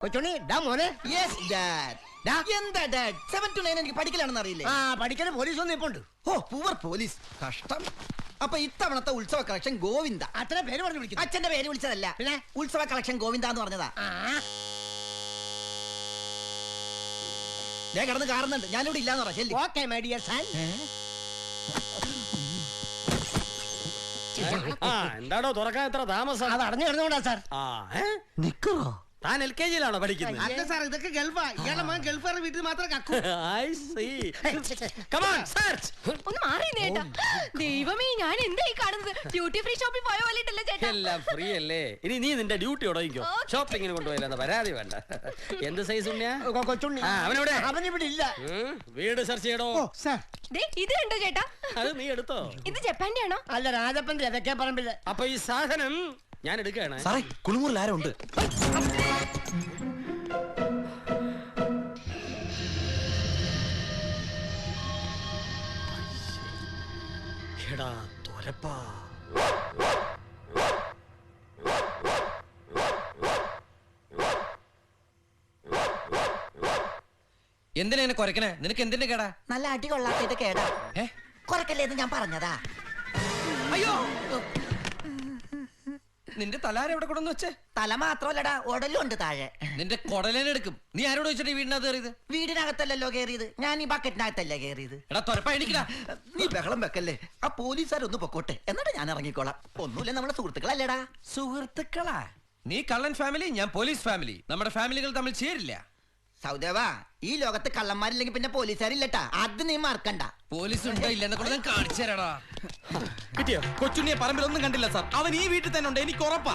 കൊച്ചുണ്ണി ഡാ മോനെ. Yes dad. എന്താ ഡാഡ് 7 to 9 എനിക്ക് പഠിക്കലാണെന്ന് അറിയില്ലേ? പഠിക്കല് പോലീസ് ഒന്നും ഇപ്പൊ ഉണ്ട്. ഓ പൂവർ പോലീസ്, കഷ്ടം. അപ്പൊ ഇത്തവണത്തെ ഉത്സവ കളക്ഷൻ ഗോവിന്ദ. അത്ര പേര് പറഞ്ഞു വിളിക്കുന്നു. അച്ഛന്റെ പേര് വിളിച്ചതല്ല, പിന്നെ ഉത്സവ കളക്ഷൻ ഗോവിന്ദ എന്ന് പറഞ്ഞതാ. ഞാൻ കിടന്ന് കാണുന്നുണ്ട്, ഞാനിവിടെ ഇല്ലാന്ന് പറ. ശരി ഓക്കേ മൈ ഡിയർ സൺ. എന്താടോ തുറക്കാൻ എത്ര താമസം? അത് അടഞ്ഞു കിടന്നുകൊണ്ടാ സാർ. നിക്കറോ? താൻ LKG-യിലാണോ പഠിക്കുന്നത്? അല്ല സാർ, ഇതൊക്കെ ഗൾഫാ. ഇയാളുടെ മകൻ ഗൾഫാരുടെ വീട്ടിൽ മാത്രം കക്കു. ഒന്ന് മാറി നേട്ടാ. ദൈവമേ, ഞാൻ എന്തായി കാണുന്നത്? ഡ്യൂട്ടി ഫ്രീ ഷോപ്പിൽ പോയ പോലെയല്ലേ ചേട്ടാ? എല്ലാം ഫ്രീ അല്ലേ? ഇനി നീ നിന്റെ ഡ്യൂട്ടി ഉടങ്ങിക്കോ. ഷോപ്പിങ്ങിന് കൊണ്ടുപോയില്ല, പരാതി വേണ്ട. എന്ത് സൈസ് ഉണ്ണിയാ കൊച്ചുണ്ണി? അവനെവിടെ? അവനിവിടെ ഇല്ല. വീട് സെർച്ച് ചെയ്യടോ. ഇത് കണ്ടോ ചേട്ടാ? അത് നീ എടുത്തോ? ഇത് ജപ്പാന്റെ ആണോ? അല്ല, രാജപ്പന്റെ അതൊക്കെ പറമ്പില്ല. അപ്പൊ ഈ സാധനം ഞാൻ എടുക്കുകയാണ്. സാറേ, കുളിമുറിൽ ആരോ ഉണ്ട്. എടാ തോരപ്പാ. എന്തിനാ കൊരക്കണേ? നിനക്ക് എന്തിന്റെ കേടാ? നല്ല അടി കൊള്ളാത്തത് കേടാ. കൊറക്കല്ലേന്ന് ഞാൻ പറഞ്ഞതാ. അയ്യോ, നിന്റെ തലാര എവിടെ കൊണ്ടെന്ന് വെച്ചേ? തല മാത്രമല്ലടാ, ഉടലുണ്ട് താഴെ. നിന്റെ കൊടലേനെടുക്കും. നീ ആരോട് വെച്ചിട്ട് വീടിനകത്ത് കയറിയത്? വീടിനകത്തല്ലല്ലോ കയറിയത്, ഞാൻ ഈ ബക്കറ്റിനകത്തല്ലേ കയറിയത്. എടാ തൊരപ്പ എണിക്കടാ. നീ ബഹളം വെക്കല്ലേ. ആ പോലീസുകാരൊന്ന് പൊക്കോട്ടെ, എന്നിട്ട് ഞാൻ ഇറങ്ങിക്കോളാം. ഒന്നുമില്ല, നമ്മുടെ സുഹൃത്തുക്കളല്ലേടാ. സുഹൃത്തുക്കളാ? നീ കള്ളൻ ഫാമിലി, ഞാൻ പോലീസ് ഫാമിലി. നമ്മുടെ ഫാമിലികൾ തമ്മിൽ ചേരില്ല. സൗദേവാ, ഈ ലോകത്ത് കള്ളന്മാരില്ലെങ്കിൽ പിന്നെ പോലീസുകാരില്ലട്ടാ, അത് നീ മറക്കണ്ട. പോലീസ് ഉണ്ടോ ഇല്ലെന്നെ കൂടെ ഞാൻ കാണിച്ചു തരാടാ. കിട്ടിയോ? കൊച്ചുണ്ണിയെ പറമ്പിലൊന്നും കണ്ടില്ല സാർ. അവൻ ഈ വീട്ടിൽ തന്നെ ഉണ്ട്, എനിക്ക് ഉറപ്പാ.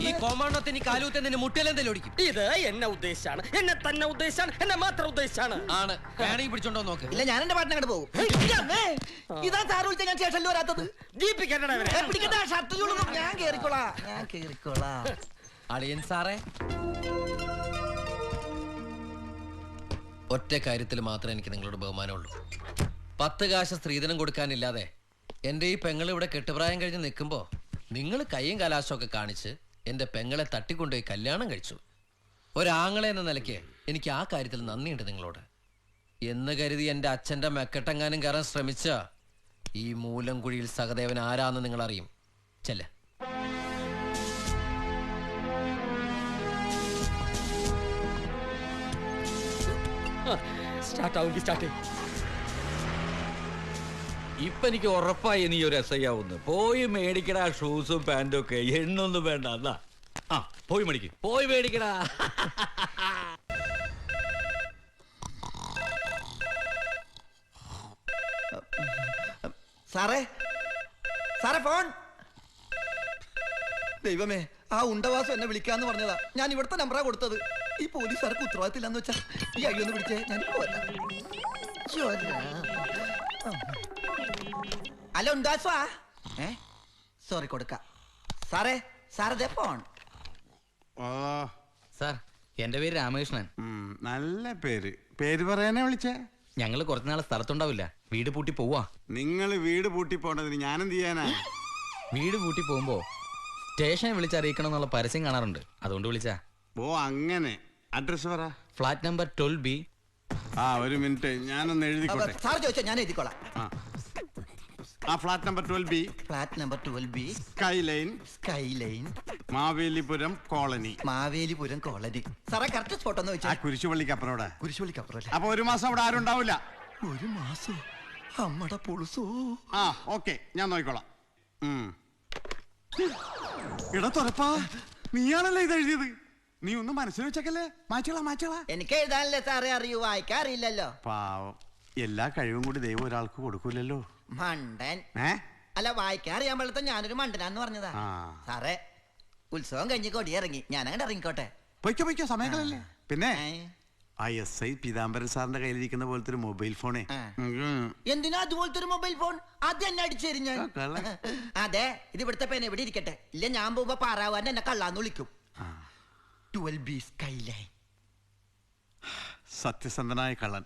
ഈ കോമാണ്ടത്തെ നീ കാലൂത്തെ മുട്ടിലെന്തെങ്കിലും ഓടിക്കും. ഇത് എന്നെ ഉദ്ദേശാണ്, എന്നെ തന്നെ ഉദ്ദേശാണ്, എന്നെ മാത്രം ഉദ്ദേശാണ്. ആണ് വേണമെങ്കിൽ പിടിച്ചോണ്ടോ നോക്ക്. ഇല്ല, ഞാൻ എന്റെ പാട്ടിനെ അങ്ങോട്ട് പോകും. ഇതാ സാറ് വിളിച്ച ഞാൻ സ്റ്റേഷനിൽ വരാത്തത്. ഞാൻ കേറിക്കോളാം. അളിയൻ സാറേ, ഒറ്റ കാര്യത്തിൽ മാത്രമേ എനിക്ക് നിങ്ങളോട് ബഹുമാനമുള്ളൂ. 10 കാശ് സ്ത്രീധനം കൊടുക്കാനില്ലാതെ എൻ്റെ ഈ പെങ്ങൾ ഇവിടെ കെട്ടുപ്രായം കഴിഞ്ഞ് നിൽക്കുമ്പോൾ നിങ്ങൾ കയ്യും കലാശമൊക്കെ കാണിച്ച് എൻ്റെ പെങ്ങളെ തട്ടിക്കൊണ്ടുപോയി കല്യാണം കഴിച്ചു. ഒരാങ്ങളെ എന്ന നിലയ്ക്ക് എനിക്ക് ആ കാര്യത്തിൽ നന്ദിയുണ്ട് നിങ്ങളോട്. എന്ന് കരുതി എൻ്റെ അച്ഛൻ്റെ മെക്കെട്ടെങ്ങാനും കയറാൻ ശ്രമിച്ച ഈ മൂലംകുഴിയിൽ സഹദേവൻ ആരാന്ന് നിങ്ങൾ അറിയും. ചെല്ല. ഇപ്പൊ എനിക്ക് ഉറപ്പായി നീ ഒരു SI ആവുന്നു. പോയി മേടിക്കടാ ഷൂസും പാന്റും ഒക്കെ. എണ്ണൊന്നും വേണ്ട. എന്നാ പോയി മേടിക്ക്, പോയി മേടിക്കടാ. സാറേ, ഫോൺ. ദൈവമേ, ആ ഉണ്ടവാസം എന്നെ വിളിക്കാന്ന് പറഞ്ഞതാ. ഞാൻ ഇവിടുത്തെ നമ്പറാ കൊടുത്തത്. ഈ പോലീസുകാർക്ക് ഉത്തരവാദിത്തമില്ലാന്ന് വെച്ചാ ഈ അഴിയൊന്ന് വിളിച്ചേ, ഞാൻ ഹലോ ഉണ്ടവാസാ. സോറി, കൊടുക്കാം. സാറേ ഫോൺ. സാർ, എന്റെ പേര് രാമകൃഷ്ണൻ. നല്ല പേര് പറയാനാ വിളിച്ചേ? ഞങ്ങള് കുറച്ചുനാൾ സ്ഥലത്തുണ്ടാവില്ല, വീട് പൂട്ടി പോവാ. നിങ്ങൾ വീട് പൂട്ടി പോണ്ടതിന് ഞാനെന്ത് ചെയ്യാനാ? വീട് പൂട്ടി പോകുമ്പോ സ്റ്റേഷനെ വിളിച്ചറിയിക്കണം എന്നുള്ള പരസ്യം കാണാറുണ്ട്, അതുകൊണ്ട് വിളിച്ചാ. ഓ അങ്ങനെ. അഡ്രസ് പറ. Flat number 12B. ഒരു മിനിറ്റ്, ഞാനൊന്ന് എഴുതിക്കോട്ടെ. സാർ ചോദിച്ചോ, ഞാൻ എഴുതിക്കോളാം. Flat number 12B. Flat number 12B. Skyline Mavelipuram colony. സാറേ, കറക്റ്റ് സ്പോട്ട് ഒന്ന് വെച്ചാ. കുരിശുപള്ളിക്ക് അപ്പുറം. അപ്പൊ 1 മാസം അവിടെ ആരും ഉണ്ടാവില്ല. 1 മാസം? അമ്മടെ പുളുസോ. ഓക്കെ, ഞാൻ നോക്കിക്കോളാം. ഇടാ തുറപ്പാ, നീയാണല്ലേ ഇത് എഴുതിയത്? നീ ഒന്ന് മനസ്സിൽ വെച്ചേക്കല്ലേ. മാച്ചോളാ. എനിക്ക് എഴുതാനല്ലേ സാറേ അറിയൂ, വായിക്കാൻ അറിയില്ലല്ലോ. പാവം, എല്ലാ കഴിവും കൂടി ദൈവം ഒരാൾക്ക് കൊടുക്കൂലല്ലോ. മണ്ടൻ. അല്ല, വായിക്കാൻ അറിയാൻ പാടില്ല, ഞാനൊരു മണ്ടനാന്ന് പറഞ്ഞതാ. സാറേ, ഉത്സവം കഴിഞ്ഞ് കൊടിയിറങ്ങി, ഞാൻ അങ്ങോട്ട് ഇറങ്ങിക്കോട്ടെ. പൊയ്ക്കോ, സമയങ്ങളല്ലേ. പിന്നെ ആ SI പീതാംബരൻ സാറിന്റെ കയ്യിലിരിക്കുന്ന പോലത്തെ ഒരു മൊബൈൽ ഫോണേ. എന്തിനാ അതുപോലത്തെ ഒരു മൊബൈൽ ഫോൺ? അത് എന്നെ അടിച്ചേരിഞ്ഞ. അതെ, ഇത് ഇവിടുത്തെ പേന ഇവിടെ ഇരിക്കട്ടെ. ഇല്ല, ഞാൻ പോകുമ്പോ പാറാവാൻ എന്നെ കള്ളാന്ന് വിളിക്കും. 12B Skyline. സത്യസന്ധനായ കള്ളൻ.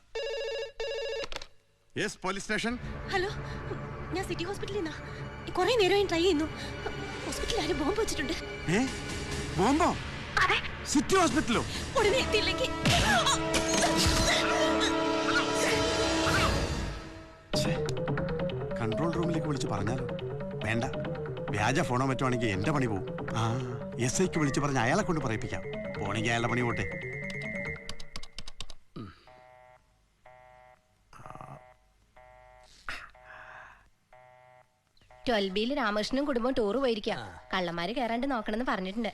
Yes, police station. ഹലോ, ഞാൻ സിറ്റി ഹോസ്പിറ്റലിൽ നിന്നാ. കുറെ നേരമായി ട്രൈ ചെയ്യുന്നു. ഹോസ്പിറ്റലിൽ ആരും ബോംബ് വെച്ചിട്ടുണ്ട്. ബോംബോ? അതെ. സിറ്റി ഹോസ്പിറ്റലോ? ഉടനെ എത്തിയില്ലെങ്കിൽ കൺട്രോൾ റൂമിലേക്ക് വിളിച്ച് പറഞ്ഞാലോ? വേണ്ട, വ്യാജ ഫോണോ മറ്റോ ആണെങ്കിൽ എന്റെ പണി പോവും. ആ SIക്ക് വിളിച്ച് പറഞ്ഞ് അയാളെ കൊണ്ട് പറയിപ്പിക്കാം. പോണെങ്കിൽ അയാളുടെ പണി പോട്ടെ. 12B രാമകൃഷ്ണനും കുടുംബം ടൂർ പോയിരിക്കാം. കള്ളന്മാര് കയറാണ്ട് നോക്കണമെന്ന് പറഞ്ഞിട്ടുണ്ട്.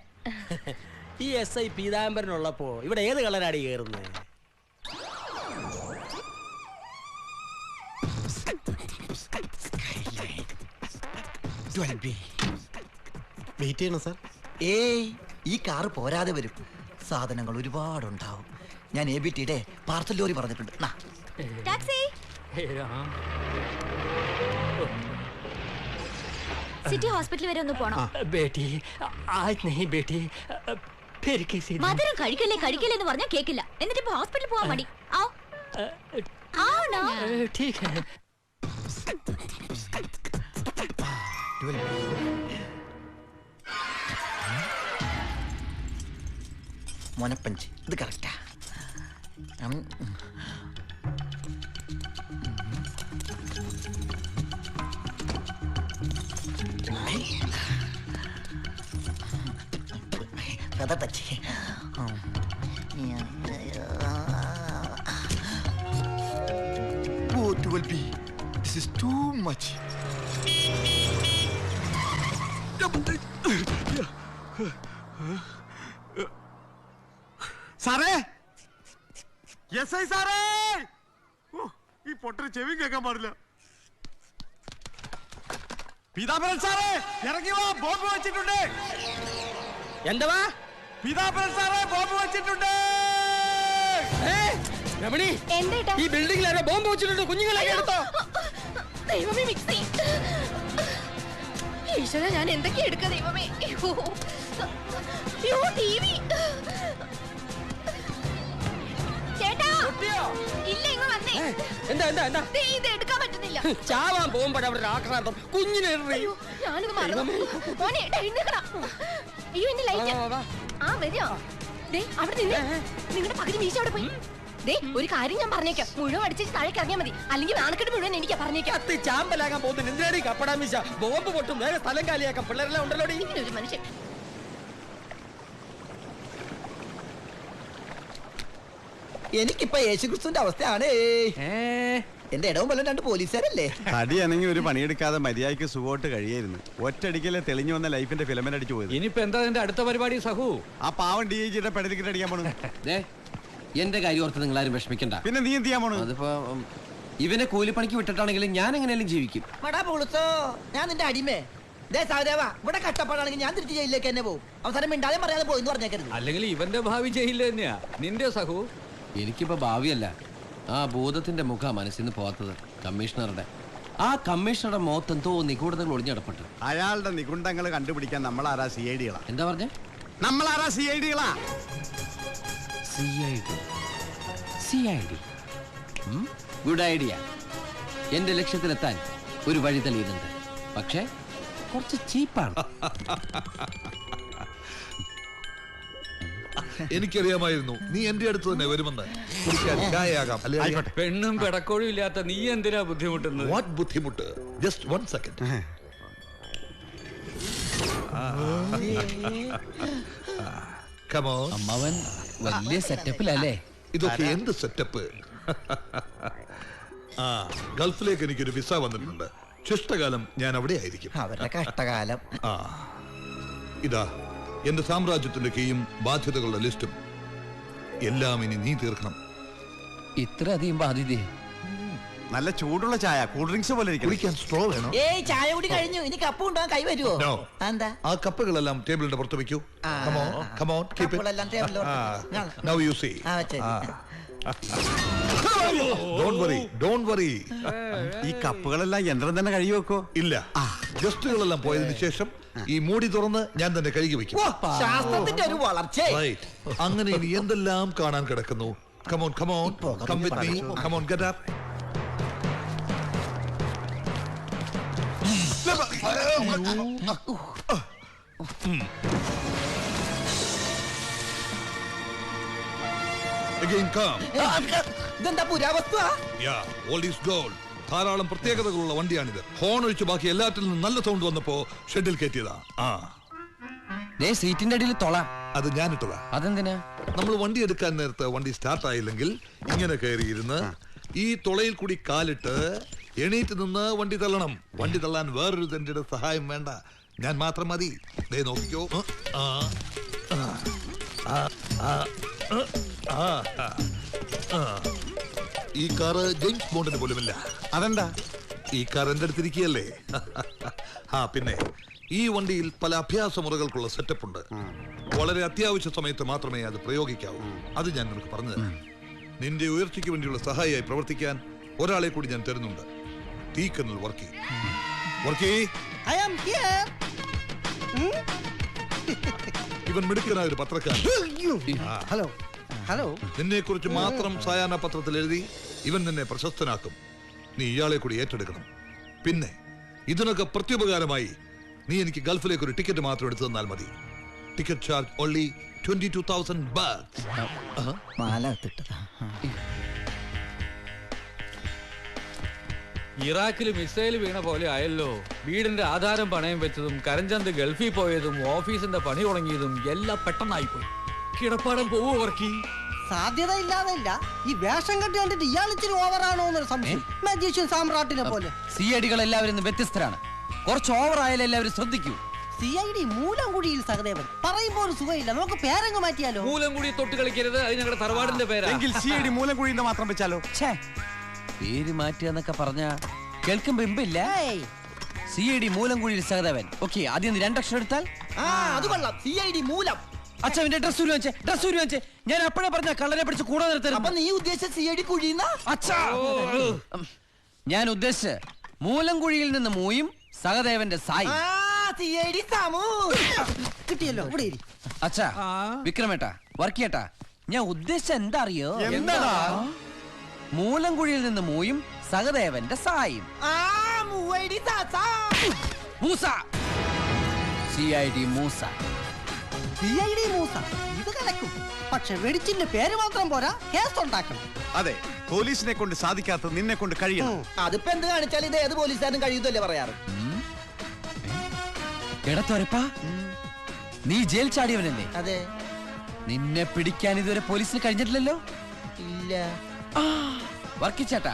ഈ SI പീതാംബരനുള്ളപ്പോ ഇവിടെ ഏത് കളറാടി കയറുന്നത്? വെയിറ്റ് ചെയ്യണം സാർ. ഏയ്, ഈ കാറ് പോരാതെ വരും. സാധനങ്ങൾ ഒരുപാടുണ്ടാവും. ഞാൻ ABTയുടെ പാർസൽ ലോറി പറഞ്ഞിട്ടുണ്ട്. ടാക്സി സിറ്റി ഹോസ്പിറ്റൽ വരെ ഒന്ന് പോണം. ബേട്ടി ആജ് നഹീ ബേട്ടി ഫിർ കിസി ദിൻ. മധുരം കഴിക്കല്ലേ എന്ന് പറഞ്ഞാൽ കേക്കില്ല. എന്നിട്ട് ഇപ്പൊ ഹോസ്പിറ്റലിൽ പോവാൻ മടി. ആവണോ? ठीक है. മോനപ്പഞ്ച് ഇത് കറക്റ്റാ. കഥ touch. Oh, 12B. This is too much. സാറേ, SI സാറേ, ഈ പൊട്ടന് ചെവി കേൾക്കാൻ പാടില്ല. പീതാംബരൻ സാറേ, ഇറങ്ങി വാ, ബോംബ് വെച്ചിട്ടുണ്ട്. എന്താ? പീതാംബരൻ സാറേ, ബോംബ് വെച്ചിട്ടുണ്ട്. രമണി, എന്താ ഈ ബിൽഡിംഗിൽ ബോംബ് വെച്ചിട്ടുണ്ട്. കുഞ്ഞുങ്ങളെ എടുത്തോ. ദൈവമേ, മിക്സി. ഈശ്വര, ഞാൻ എന്തൊക്കെ എടുക്ക ദൈവമേ. TV. ചേട്ടാ, ഇല്ല, ഇങ്ങ് വന്നേ. എന്താ ഇത് എടുക്കാൻ പറ്റുന്നില്ല. ചാവാൻ പോകുമ്പോഴ അവിടെ ആക്രാന്തം. കുഞ്ഞിനെ ഞാനിത് മറന്നു. മോനെ, എഴുന്നേക്കടാ. അയ്യോ, എന്റെ ലൈറ്റ്. ആ, വരിക. അവിടെ നിന്ന് നിങ്ങളുടെ പകുതി മീശ അവിടെ പോയി. ഒരു കാര്യം ഞാൻ പറഞ്ഞേക്കാം, മുഴുവൻ അടിച്ചിട്ട് താഴേക്ക് ഇറങ്ങിയാൽ മതി. അല്ലെങ്കിൽ നാണക്കെട്ട് മുഴുവൻ എനിക്ക് പറഞ്ഞേക്കാം. ചാമ്പലാകാൻ പോകുന്നു. എന്തിനാടി കപ്പടാ മീശ? ബോംബ് പൊട്ടും. വേറെ സ്ഥലം കാലിയാക്കാം. പിള്ളേരെല്ലാം ഉണ്ടല്ലോ. ഒരു മനുഷ്യൻ. എനിക്കിപ്പോ യേശുക്രിസ്തുവിന്റെ അവസ്ഥയാണ്. എന്റെ ഇടവും വല്ല 2 പോലീസുകാരല്ലേ? തടി അനങ്ങി ഒരു പണിയെടുക്കാതെ മര്യാദയ്ക്ക് സുഖമായിട്ട് കഴിയായിരുന്നു. ഒറ്റടിക്കലെ തെളിഞ്ഞു വന്ന ലൈഫിന്റെ ഫിലമെന്റ് അടിച്ചു പോയത്. ഇനിയിപ്പോ എന്താ എന്റെ അടുത്ത പരിപാടി സഹു? ആ പാവം DIGയുടെ പെടലിക്കിട്ട് അടിക്കാൻ പോണു. എന്റെ കാര്യം ഓർത്ത് നിങ്ങൾ ആരും വിഷമിക്കണ്ട. പിന്നെ നീ എന്ത് ചെയ്യാൻ പോണു? അതിപ്പോ ഇവനെ കൂലിപ്പണിക്ക് വിട്ടിട്ടാണെങ്കിലും ഞാൻ എങ്ങനെയാലും ജീവിക്കും. ഞാൻ നിന്റെ അടിമേ. സഹദേവ, ഇവിടെ കഷ്ടപ്പാടാണെങ്കിൽ ഞാൻ തിരിച്ച് ജയിലിലേക്ക് തന്നെ പോകും. അവസാനം മിണ്ടാതെ പറയാതെ പോയിന്ന് പറഞ്ഞേക്കരുത്. അല്ലെങ്കിൽ ഇവന്റെ ഭാവി ജയിലിൽ തന്നെയാ. നിന്റെ സഹു? എനിക്കിപ്പോ ഭാവിയല്ല, ആ ഭൂതത്തിന്റെ മുഖ മനസ്സിൽ നിന്ന് പോകാത്തത്. കമ്മീഷണറുടെ മുഖത്ത് എന്തോ നിഗൂഢതകൾ ഒളിഞ്ഞടപ്പെട്ടു. അയാളുടെ നിഗുണ്ടങ്ങൾ കണ്ടുപിടിക്കാൻ നമ്മളാരാ CID കളാ? എന്താ പറഞ്ഞേ? നമ്മളാരാ CID കളാ? CID. Good idea. എന്റെ ലക്ഷ്യത്തിലെത്താൻ ഒരു വഴി തെളിയുന്നുണ്ട്. പക്ഷേ കുറച്ച് ചീപ്പാണ്. എനിക്കറിയാമായിരുന്നു നീ എന്റെ അടുത്ത് തന്നെ വരുമെന്ന്. ചായയാകാം. പെണ്ണും പെടക്കോഴും ഇല്ലാത്ത നീ എന്തിനാ ബുദ്ധിമുട്ടുന്നത്? വാട്ട് ബുദ്ധിമുട്ട്? Just 1 second. അമ്മാവൻ വലിയ സെറ്റപ്പിലല്ലേ? ഇതൊക്കെ എന്ത് സെറ്റപ്പ്? ഗൾഫിലേക്ക് എനിക്കൊരു വിസ വന്നിട്ടുണ്ട്. ശിഷ്ടകാലം ഞാൻ അവിടെ ആയിരിക്കും. അവരുടെ കഷ്ടകാലം. ഇതാ എന്റെ സാമ്രാജ്യത്തിന്റെ കീയും ബാധ്യതകളുടെ ലിസ്റ്റും എല്ലാം ഇനി നീ തീർക്കണം. ഇത്ര അധികം ബാധ്യത? നല്ല ചൂടുള്ള ചായ, കൂൾ ഡ്രിങ്ക്സ് പോലെ കുടിക്കാൻ സ്ട്രോ വേണം. ഏയ്, ചായ കൂടി കഴിഞ്ഞു. ഇനി കപ്പ് കൊണ്ടുപോകാൻ കൈ വരുമോ? എന്താ? ആ കപ്പുകളെല്ലാം ടേബിളിന്റെ പുറത്ത് വെക്കൂ. Now you see. Don't worry. ഈ കപ്പുകളെല്ലാം യന്ത്രം തന്നെ കഴുകി വെക്കോ? ഇല്ല, ഗസ്റ്റുകളെല്ലാം പോയതിനു ശേഷം ഈ മൂടി തുറന്ന് ഞാൻ തന്നെ കഴുകി വെക്കും. ശാസ്ത്രത്തിന്റെ ഒരു വളർച്ച. അങ്ങനെ ഇനി എന്തെല്ലാം കാണാൻ കിടക്കുന്നു. Come on, come with me. Come on, get up. Again come. ഇതെന്താ പുരാവസ്തു? Yeah, old is gold. ധാരാളം പ്രത്യേകതകളുള്ള വണ്ടിയാണിത്. ഹോൺ ഒഴിച്ച് ബാക്കി എല്ലാറ്റിൽ നിന്നും നല്ല സൗണ്ട് വന്നപ്പോ ഷെഡിൽ കയറ്റിയതാ. സീറ്റിന്റെ അടിയിൽ തൊള. അത് ഞാനിട്ടതാ. അതെന്തിനാ? നമ്മൾ വണ്ടി എടുക്കാൻ നേരത്തെ വണ്ടി സ്റ്റാർട്ട് ആയില്ലെങ്കിൽ ഇങ്ങനെ കയറിയിരുന്ന് ഈ തുളയിൽ കൂടി കാലിട്ട് എണീറ്റ് നിന്ന് വണ്ടി തള്ളണം. വണ്ടി തള്ളാൻ വേറൊരു തന്റെ സഹായം വേണ്ട, ഞാൻ മാത്രം മതി. ദേ നോക്കിക്കോ. ഈ കാറ് ജെയിംസ് ബോണ്ടിന് പോലുമില്ല. അതെന്താ? ഈ കാർ എന്റെ അടുത്തിരിക്കുകയല്ലേ. പിന്നെ ഈ വണ്ടിയിൽ പല അഭ്യാസ മുറകൾക്കുള്ള സെറ്റപ്പ് ഉണ്ട്. വളരെ അത്യാവശ്യ സമയത്ത് മാത്രമേ അത് പ്രയോഗിക്കാവൂ. അത് ഞാൻ നിനക്ക് പറഞ്ഞു തരാം. നിന്റെ ഉയർച്ചയ്ക്ക് വേണ്ടിയുള്ള സഹായിയായി പ്രവർത്തിക്കാൻ ഒരാളെ കൂടി ഞാൻ തരുന്നുണ്ട്. തീക്കനൽ വർക്കി. ഇവൻ മിടുക്കനായ ഒരു പത്രക്കാരൻ. ഹലോ. നിന്നെ കുറിച്ച് മാത്രം സായാഹ്ന പത്രത്തിൽ എഴുതി ഇവൻ നിന്നെ പ്രശസ്തനാക്കും. നീ ഇയാളെ കൂടി ഏറ്റെടുക്കണം. പിന്നെ ഇതിനൊക്കെ പ്രത്യുപകാരമായി നീ എനിക്ക് ഗൾഫിലേക്ക് ഒരു ടിക്കറ്റ് മാത്രം എടുത്തു തന്നാൽ മതി. Ticket charge only 22,000 baht. ഇറാഖിൽ മിസൈൽ വീണ പോലെ ആയല്ലോ. വീടിന്റെ ആധാരം പണയം വെച്ചതും കരഞ്ചന്ത് ഗൾഫിൽ പോയതും ഓഫീസിന്റെ പണി തുടങ്ങിയതും എല്ലാം പെട്ടെന്നായിപ്പോയി. കിടപ്പാടം പോവോ വർക്കി? സാധ്യത ഇല്ലാതില്ല. ഈ വേഷം കെട്ടി കണ്ടിട്ട് ഇയാൾ ഇച്ചിരി ഓവറാണോ എന്നൊരു സംശയം. മജീഷ്യൻ സാമ്രാട്ടിനെ പോലെ. CID-കൾ എല്ലാവരും വ്യത്യസ്തരാണ്. കുറച്ച് ഓവർ ആയാലും എല്ലാവരും ശ്രദ്ധിക്കൂ. CID മൂലംകുടിയിൽ സഹദേവൻ പറയുമ്പോൾ ഒരു സുഖമില്ല. നമുക്ക് പേരങ്ങ് മാറ്റിയാലോ? മൂലംകുടി തൊട്ട് കളിക്കരുത്, അത് ഞങ്ങളുടെ തറവാടിന്റെ പേരാ. CID മൂലംകുടിയിൽ മാത്രം വെച്ചാലോ? പേര് മാറ്റിയെന്നൊക്കെ പറഞ്ഞ കേൾക്കുമ്പോ ഇമ്പില്ല. CID മൂലംകുഴിയിൽ സഹദേവൻ. ഓക്കെ, ആദ്യം 2 അക്ഷരം എടുത്താൽ അത് കൊള്ളാം. CID മൂലം. അച്ഛന്റെ ഡ്രസ് ഉരുവഞ്ചേ. ഞാൻ അപ്പഴേ പറഞ്ഞ കള്ളനെ പിടിച്ച് കൂടെ നിർത്തരുത്. അപ്പൊ നീ ഉദ്ദേശിച്ച CID കുഴിന്ന? ഞാൻ ഉദ്ദേശിച്ച മൂലംകുഴിയിൽ നിന്ന് മൂയും സഹദേവന്റെ സായി. CID സാമു. കിട്ടിയല്ലോ. ഇവിടെ അച്ഛാ, വിക്രമേട്ടാ, വർക്കിയേട്ടാ, ഞാൻ ഉദ്ദേശിച്ച എന്താ അറിയോ? മൂലംകുഴിയിൽ നിന്ന് മൂയും സഹദേവന്റെ സായും. മൂസ. CID മൂസ. CID മൂസ. ഇത് കലക്കും. പക്ഷെ വെടിച്ചിന്റെ പേര് മാത്രം പോരാ, കേസ് ഉണ്ടാക്കണം. അതെ, പോലീസിനെ കൊണ്ട് സാധിക്കാത്ത നിന്നെ കൊണ്ട് കഴിയണം. അതിപ്പോ എന്ത് കാണിച്ചാൽ ഇത് ഏത് പോലീസുകാരും കഴിയുന്നല്ലേ പറയാറ്. എടത്തോരപ്പാ, നീ ജയിൽ ചാടിയവനല്ലേ? അതെ. നിന്നെ പിടിക്കാൻ ഇതുവരെ പോലീസിന് കഴിഞ്ഞിട്ടില്ലല്ലോ? ഇല്ല. വർക്കിച്ചേട്ടാ,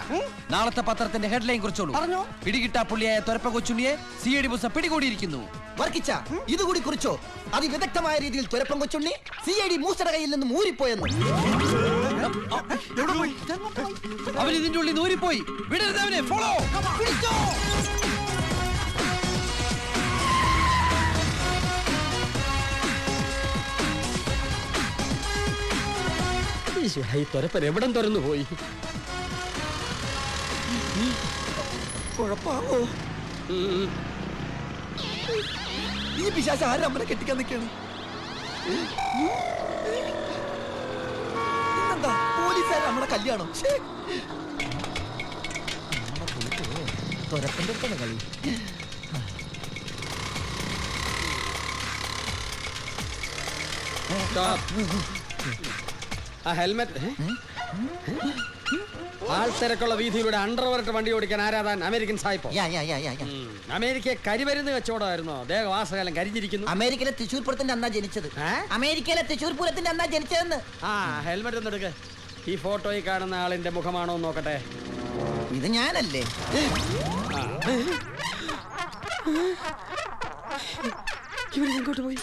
നാളത്തെ പത്രത്തിന്റെ ഹെഡ്ലൈൻ കുറിച്ചോളൂ. പിടികിട്ടാ പുള്ളിയായ തൊരപ്പ കൊച്ചുണ്ണിയെ CID മൂസ പിടികൂടിയിരിക്കുന്നു. വർക്കിച്ച, ഇതുകൂടി കുറിച്ചോ? അതിവിദഗ്ധമായ രീതിയിൽ തൊരപ്പൻ കൊച്ചുണ്ണി CID മൂസയുടെ കയ്യിൽ നിന്ന് ഊരിപ്പോയെന്ന്. അവൻ ഇതിന്റെ ഉള്ളിൽ ഊരിപ്പോയി. വിടരുത് അവനെ. ഫോളോ. ഈ തൊരപ്പൻ എവിടം തുറന്നു പോയി? കുഴപ്പാവോ? ഈ പിശാച് ആരും അമ്മനെ കെട്ടിക്കാൻ നിൽക്കാണ്. ഇന്നെന്താ പോലീസുകാർ നമ്മുടെ കല്യാണം? തൊരപ്പന്റെ അടുത്താണ് കളി. ആ ഹെൽമെറ്റ്. ആൾത്തിരക്കുള്ള വീതിയിലൂടെ അണ്ടർവെയർ വണ്ടി ഓടിക്കാൻ ആരാധാൻ അമേരിക്കൻ സായിപ്പോ? അമേരിക്കയെ കരിമരുന്ന് കച്ചവടമായിരുന്നോ? ദേഹവാസകാലം കരിഞ്ഞിരിക്കുന്നു. അമേരിക്കയിലെ തൃശ്ശൂർ പൂരത്തിന്റെ അന്നാ ജനിച്ചത്. അമേരിക്കയിലെ തൃശ്ശൂർ പൂരത്തിന്റെ അന്നാ ജനിച്ചതെന്ന്. ഹെൽമെറ്റ് ഒന്ന് എടുക്ക്. ഈ ഫോട്ടോയിൽ കാണുന്ന ആളിന്റെ മുഖമാണോ നോക്കട്ടെ. ഇത് ഞാനല്ലേ? ഇങ്ങോട്ട് പോയി.